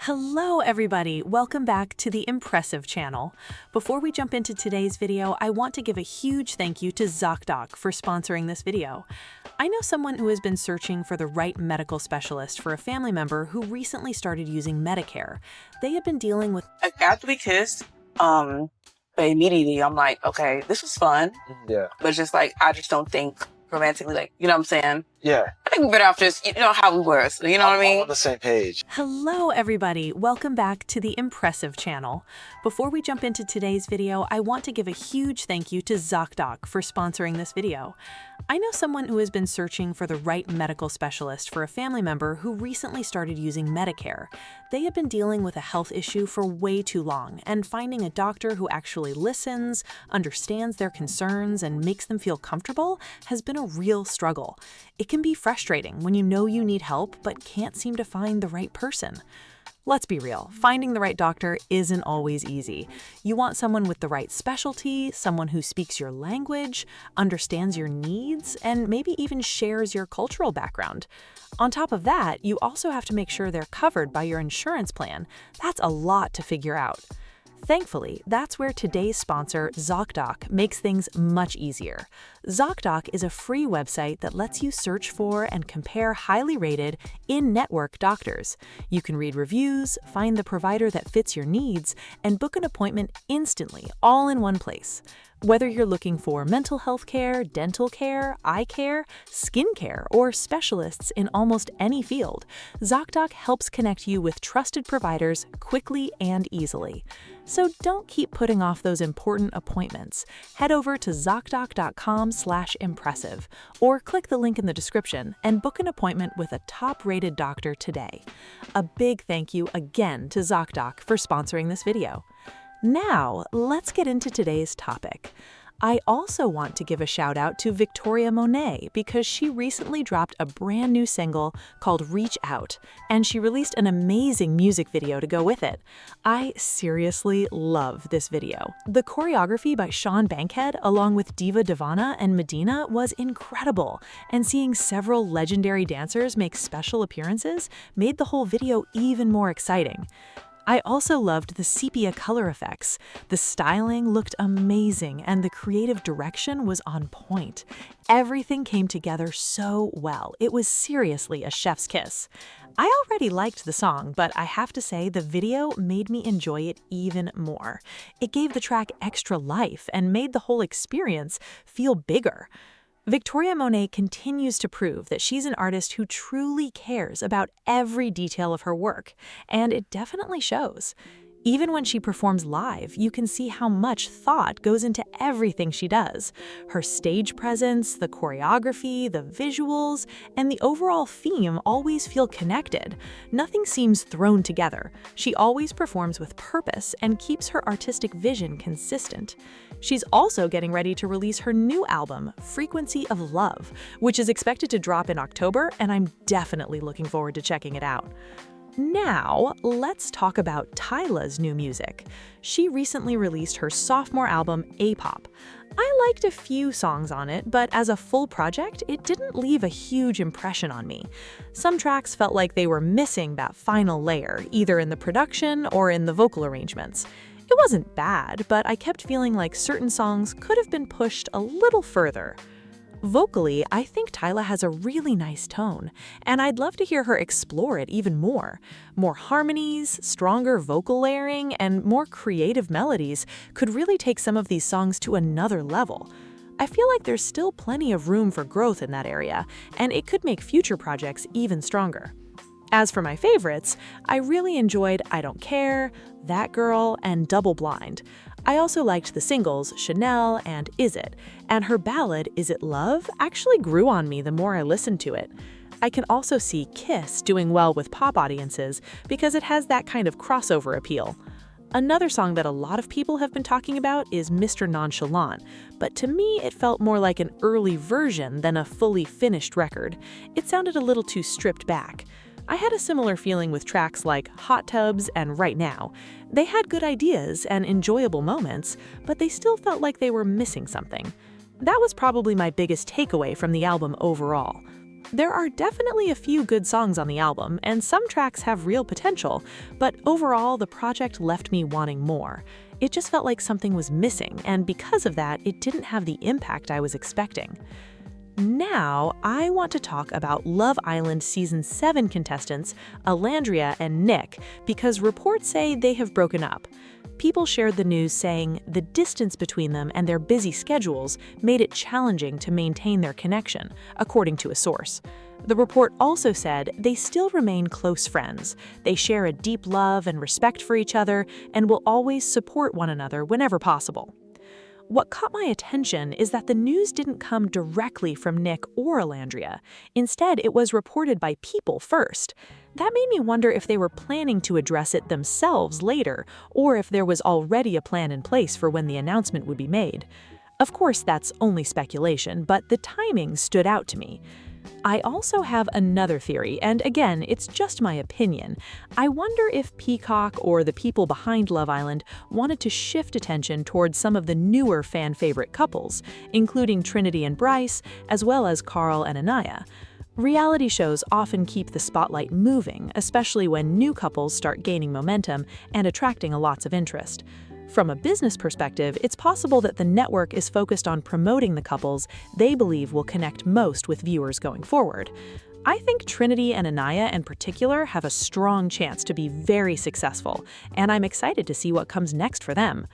Hello everybody, welcome back to the Impressive channel. Before we jump into today's video, I want to give a huge thank you to ZocDoc for sponsoring this video. I know someone who has been searching for the right medical specialist for a family member who recently started using Medicare. They have been dealing with— After we kissed, but immediately I'm like, okay, this was fun. Yeah. But just like, I just don't think romantically, like, you know what I'm saying? Yeah. I think we're better off just, you know, how we were. So, you know what I mean? All on the same page. Hello everybody, welcome back to the Impressive channel. Before we jump into today's video, I want to give a huge thank you to ZocDoc for sponsoring this video. I know someone who has been searching for the right medical specialist for a family member who recently started using Medicare. They have been dealing with a health issue for way too long, and finding a doctor who actually listens, understands their concerns, and makes them feel comfortable has been a real struggle. It can be frustrating when you know you need help but can't seem to find the right person. Let's be real, finding the right doctor isn't always easy. You want someone with the right specialty, someone who speaks your language, understands your needs, and maybe even shares your cultural background. On top of that, you also have to make sure they're covered by your insurance plan. That's a lot to figure out. Thankfully, that's where today's sponsor, ZocDoc, makes things much easier. ZocDoc is a free website that lets you search for and compare highly rated, in-network doctors. You can read reviews, find the provider that fits your needs, and book an appointment instantly, all in one place. Whether you're looking for mental health care, dental care, eye care, skin care, or specialists in almost any field, ZocDoc helps connect you with trusted providers quickly and easily. So don't keep putting off those important appointments. Head over to ZocDoc.com/impressive or click the link in the description and book an appointment with a top-rated doctor today. A big thank you again to ZocDoc for sponsoring this video. Now, let's get into today's topic. I also want to give a shout out to Victoria Monet because she recently dropped a brand new single called Reach Out, and she released an amazing music video to go with it. I seriously love this video. The choreography by Sean Bankhead along with Diva Divana and Medina was incredible, and seeing several legendary dancers make special appearances made the whole video even more exciting. I also loved the sepia color effects. The styling looked amazing and the creative direction was on point. Everything came together so well. It was seriously a chef's kiss. I already liked the song, but I have to say the video made me enjoy it even more. It gave the track extra life and made the whole experience feel bigger. Victoria Monet continues to prove that she's an artist who truly cares about every detail of her work, and it definitely shows. Even when she performs live, you can see how much thought goes into everything she does. Her stage presence, the choreography, the visuals, and the overall theme always feel connected. Nothing seems thrown together. She always performs with purpose and keeps her artistic vision consistent. She's also getting ready to release her new album, Frequency of Love, which is expected to drop in October, and I'm definitely looking forward to checking it out. Now, let's talk about Tyla's new music. She recently released her sophomore album, APOP. I liked a few songs on it, but as a full project, it didn't leave a huge impression on me. Some tracks felt like they were missing that final layer, either in the production or in the vocal arrangements. It wasn't bad, but I kept feeling like certain songs could have been pushed a little further. Vocally, I think Tyla has a really nice tone, and I'd love to hear her explore it even more. More harmonies, stronger vocal layering, and more creative melodies could really take some of these songs to another level. I feel like there's still plenty of room for growth in that area, and it could make future projects even stronger. As for my favorites, I really enjoyed I Don't Care, That Girl, and Double Blind. I also liked the singles Chanel and Is It, and her ballad Is It Love actually grew on me the more I listened to it. I can also see Kiss doing well with pop audiences because it has that kind of crossover appeal. Another song that a lot of people have been talking about is Mr. Nonchalant, but to me it felt more like an early version than a fully finished record. It sounded a little too stripped back. I had a similar feeling with tracks like Hot Tubs and Right Now. They had good ideas and enjoyable moments, but they still felt like they were missing something. That was probably my biggest takeaway from the album overall. There are definitely a few good songs on the album, and some tracks have real potential, but overall, the project left me wanting more. It just felt like something was missing, and because of that, it didn't have the impact I was expecting. Now, I want to talk about Love Island Season 7 contestants Olandria and Nick, because reports say they have broken up. People shared the news saying the distance between them and their busy schedules made it challenging to maintain their connection, according to a source. The report also said they still remain close friends. They share a deep love and respect for each other and will always support one another whenever possible. What caught my attention is that the news didn't come directly from Nick or Olandria. Instead, it was reported by People first. That made me wonder if they were planning to address it themselves later, or if there was already a plan in place for when the announcement would be made. Of course, that's only speculation, but the timing stood out to me. I also have another theory, and again, it's just my opinion. I wonder if Peacock or the people behind Love Island wanted to shift attention towards some of the newer fan-favorite couples, including Trinity and Bryce, as well as Carl and Anaya. Reality shows often keep the spotlight moving, especially when new couples start gaining momentum and attracting lots of interest. From a business perspective, it's possible that the network is focused on promoting the couples they believe will connect most with viewers going forward. I think Trinity and Anaya in particular have a strong chance to be very successful, and I'm excited to see what comes next for them.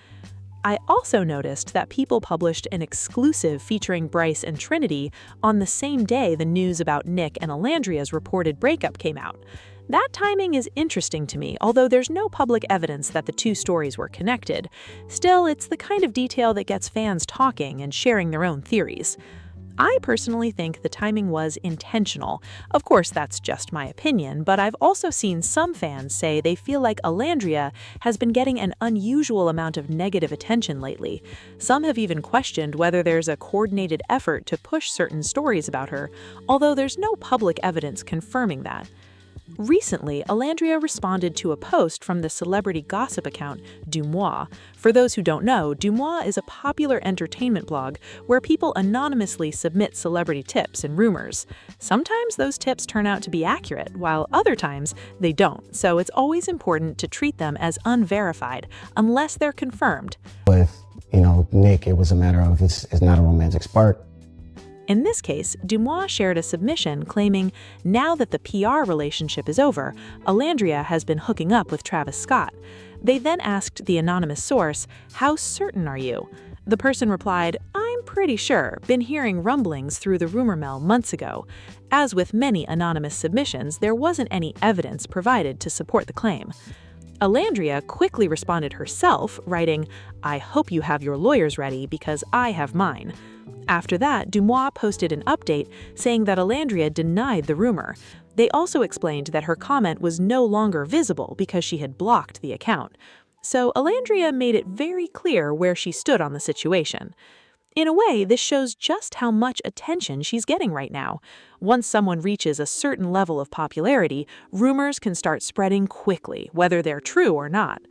I also noticed that People published an exclusive featuring Bryce and Trinity on the same day the news about Nick and Olandria's reported breakup came out. That timing is interesting to me, although there's no public evidence that the two stories were connected. Still, it's the kind of detail that gets fans talking and sharing their own theories. I personally think the timing was intentional. Of course, that's just my opinion, but I've also seen some fans say they feel like Olandria has been getting an unusual amount of negative attention lately. Some have even questioned whether there's a coordinated effort to push certain stories about her, although there's no public evidence confirming that. Recently, Olandria responded to a post from the celebrity gossip account Dumois. For those who don't know, Dumois is a popular entertainment blog where people anonymously submit celebrity tips and rumors. Sometimes those tips turn out to be accurate, while other times they don't, so it's always important to treat them as unverified, unless they're confirmed. With, Nick, it was a matter of it's not a romantic spark. In this case, Dumois shared a submission claiming now that the PR relationship is over, Olandria has been hooking up with Travis Scott. They then asked the anonymous source, "How certain are you?" The person replied, "I'm pretty sure, been hearing rumblings through the rumor mill months ago." As with many anonymous submissions, there wasn't any evidence provided to support the claim. Olandria quickly responded herself, writing, "I hope you have your lawyers ready because I have mine." After that, Dumois posted an update saying that Olandria denied the rumor. They also explained that her comment was no longer visible because she had blocked the account. So Olandria made it very clear where she stood on the situation. In a way, this shows just how much attention she's getting right now. Once someone reaches a certain level of popularity, rumors can start spreading quickly, whether they're true or not.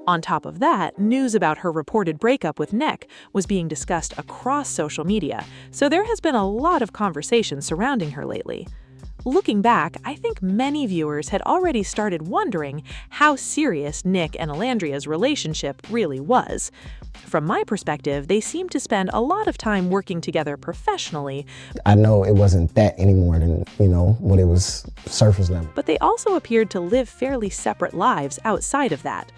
On top of that, news about her reported breakup with Nick was being discussed across social media, so there has been a lot of conversation surrounding her lately. Looking back, I think many viewers had already started wondering how serious Nick and Olandria's relationship really was. From my perspective, they seemed to spend a lot of time working together professionally. I know it wasn't that anymore than, when it was surface level. But they also appeared to live fairly separate lives outside of that.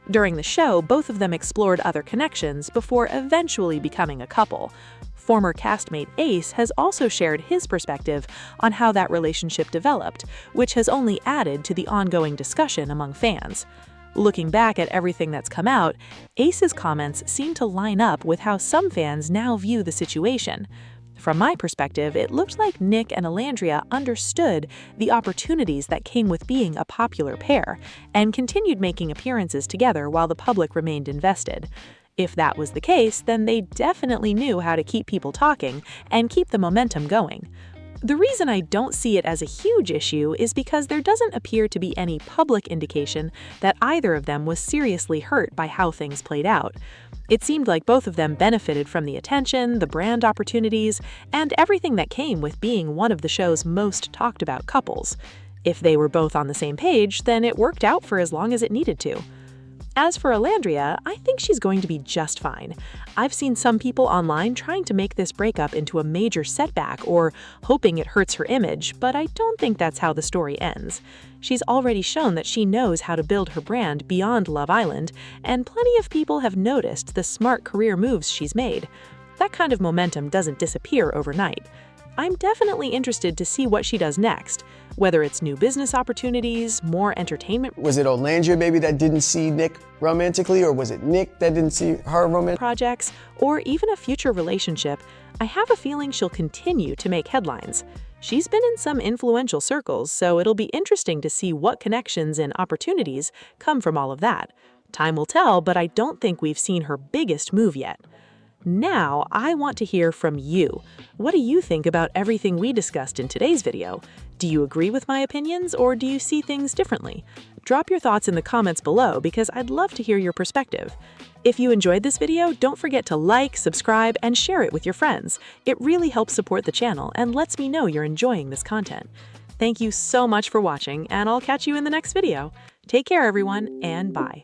During the show, both of them explored other connections before eventually becoming a couple. Former castmate Ace has also shared his perspective on how that relationship developed, which has only added to the ongoing discussion among fans. Looking back at everything that's come out, Ace's comments seem to line up with how some fans now view the situation. From my perspective, it looked like Nick and Olandria understood the opportunities that came with being a popular pair and continued making appearances together while the public remained invested. If that was the case, then they definitely knew how to keep people talking and keep the momentum going. The reason I don't see it as a huge issue is because there doesn't appear to be any public indication that either of them was seriously hurt by how things played out. It seemed like both of them benefited from the attention, the brand opportunities, and everything that came with being one of the show's most talked about couples. If they were both on the same page, then it worked out for as long as it needed to. As for Olandria, I think she's going to be just fine. I've seen some people online trying to make this breakup into a major setback or hoping it hurts her image, but I don't think that's how the story ends. She's already shown that she knows how to build her brand beyond Love Island, and plenty of people have noticed the smart career moves she's made. That kind of momentum doesn't disappear overnight. I'm definitely interested to see what she does next, whether it's new business opportunities, more entertainment Was it Olandria maybe that didn't see Nick romantically, or was it Nick that didn't see her romantically? projects, or even a future relationship. I have a feeling she'll continue to make headlines. She's been in some influential circles, so it'll be interesting to see what connections and opportunities come from all of that. Time will tell, but I don't think we've seen her biggest move yet. Now, I want to hear from you. What do you think about everything we discussed in today's video? Do you agree with my opinions, or do you see things differently? Drop your thoughts in the comments below because I'd love to hear your perspective. If you enjoyed this video, don't forget to like, subscribe, and share it with your friends. It really helps support the channel and lets me know you're enjoying this content. Thank you so much for watching, and I'll catch you in the next video. Take care, everyone, and bye.